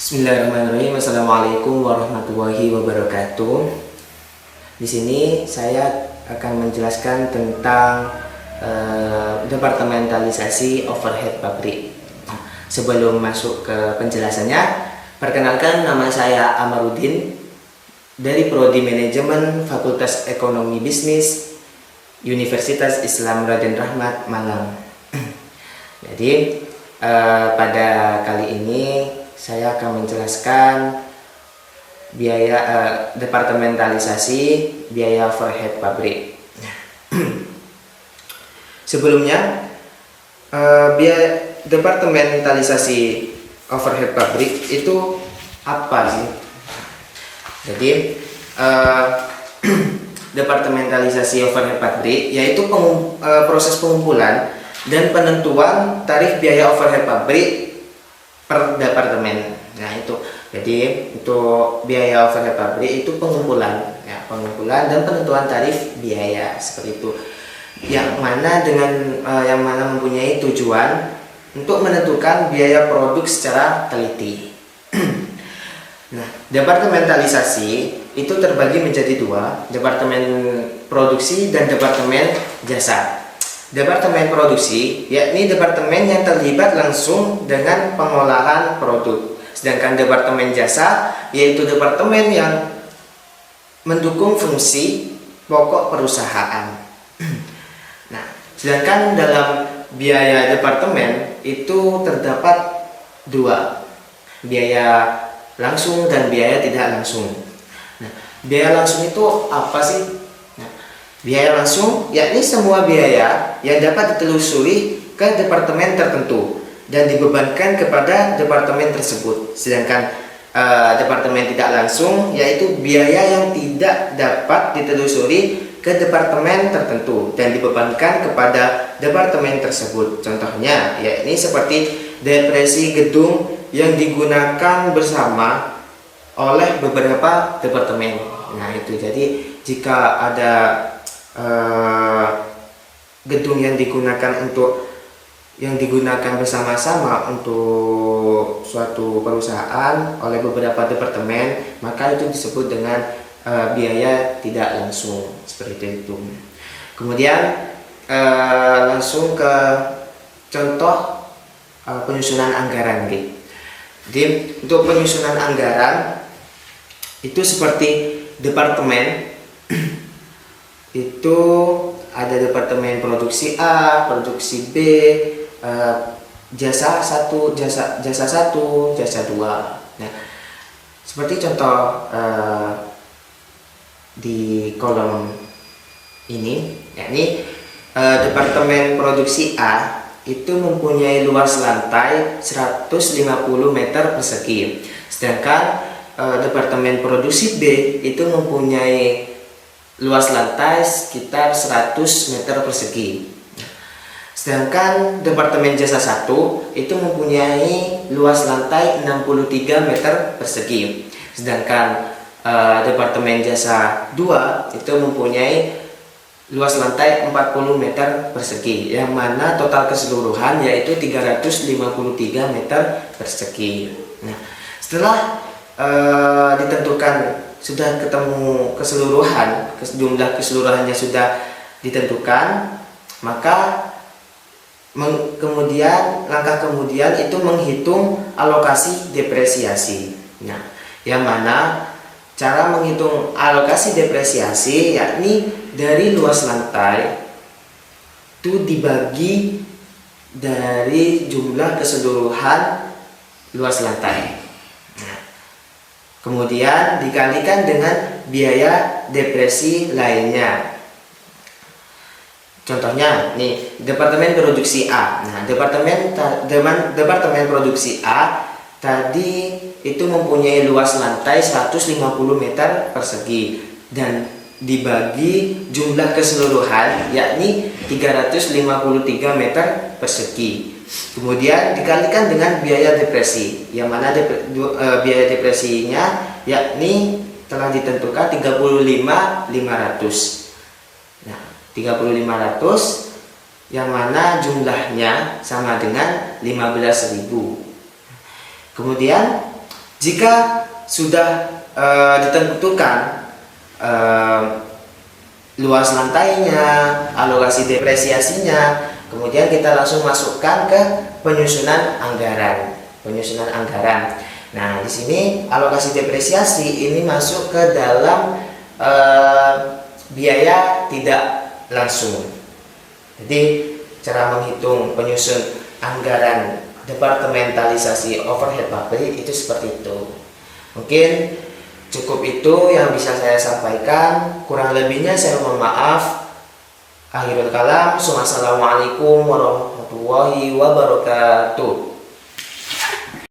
Bismillahirrahmanirrahim. Assalamualaikum warahmatullahi wabarakatuh. Di sini saya akan menjelaskan tentang departementalisasi overhead pabrik. Sebelum masuk ke penjelasannya, perkenalkan, nama saya Amarudin dari Prodi Manajemen Fakultas Ekonomi Bisnis Universitas Islam Raden Rahmat Malang. Jadi pada kali ini saya akan menjelaskan biaya departementalisasi biaya overhead pabrik. Sebelumnya, biaya departementalisasi overhead pabrik itu apa sih? Jadi departementalisasi overhead pabrik yaitu proses pengumpulan dan penentuan tarif biaya overhead pabrik per departemen. Nah itu, jadi untuk biaya overhead pabrik itu pengumpulan dan penentuan tarif biaya seperti itu, yang mana mempunyai tujuan untuk menentukan biaya produk secara teliti. Nah, departementalisasi itu terbagi menjadi dua, departemen produksi dan departemen jasa. Departemen produksi yakni departemen yang terlibat langsung dengan pengolahan produk, sedangkan departemen jasa yaitu departemen yang mendukung fungsi pokok perusahaan. Nah, sedangkan dalam biaya departemen itu terdapat dua, biaya langsung dan biaya tidak langsung. Nah, biaya langsung itu apa sih? Biaya langsung yakni semua biaya yang dapat ditelusuri ke departemen tertentu dan dibebankan kepada departemen tersebut. Sedangkan departemen tidak langsung yaitu biaya yang tidak dapat ditelusuri ke departemen tertentu dan dibebankan kepada departemen tersebut. Contohnya yakni seperti depresi gedung yang digunakan bersama oleh beberapa departemen. Nah itu, jadi jika ada gedung yang digunakan bersama-sama untuk suatu perusahaan oleh beberapa departemen, maka itu disebut dengan biaya tidak langsung, seperti itu. Kemudian langsung ke contoh penyusunan anggaran gitu. Jadi untuk penyusunan anggaran itu seperti departemen itu ada departemen produksi A, produksi B, jasa 1, jasa 2. Nah, seperti contoh di kolom ini, yakni departemen produksi A itu mempunyai luas lantai 150 meter persegi, sedangkan departemen produksi B itu mempunyai luas lantai sekitar 100 meter persegi. Sedangkan departemen jasa 1 itu mempunyai luas lantai 63 meter persegi. Sedangkan departemen jasa 2 itu mempunyai luas lantai 40 meter persegi, yang mana total keseluruhan yaitu 353 meter persegi. Nah, setelah ditentukan, sudah ketemu keseluruhan, jumlah keseluruhannya sudah ditentukan, maka langkah kemudian itu menghitung alokasi depresiasi. Nah, yang mana cara menghitung alokasi depresiasi yakni dari luas lantai itu dibagi dari jumlah keseluruhan luas lantai. Kemudian dikalikan dengan biaya depresi lainnya. Contohnya nih, departemen produksi A. Nah, departemen produksi A tadi itu mempunyai luas lantai 150 meter persegi dan dibagi jumlah keseluruhan yakni 353 meter persegi. Kemudian dikalikan dengan biaya depresi, yang mana biaya depresinya yakni telah ditentukan 35.500. Nah, 35.500 yang mana jumlahnya sama dengan 15.000. Kemudian Jika sudah ditentukan luas lantainya, alokasi depresiasinya, kemudian kita langsung masukkan ke penyusunan anggaran. Nah, di sini alokasi depresiasi ini masuk ke dalam biaya tidak langsung. Jadi cara menghitung penyusun anggaran departementalisasi overhead pabrik itu seperti itu. Mungkin cukup itu yang bisa saya sampaikan. Kurang lebihnya saya mohon maaf. Akhirul kalam. Wassalamualaikum warahmatullahi wabarakatuh.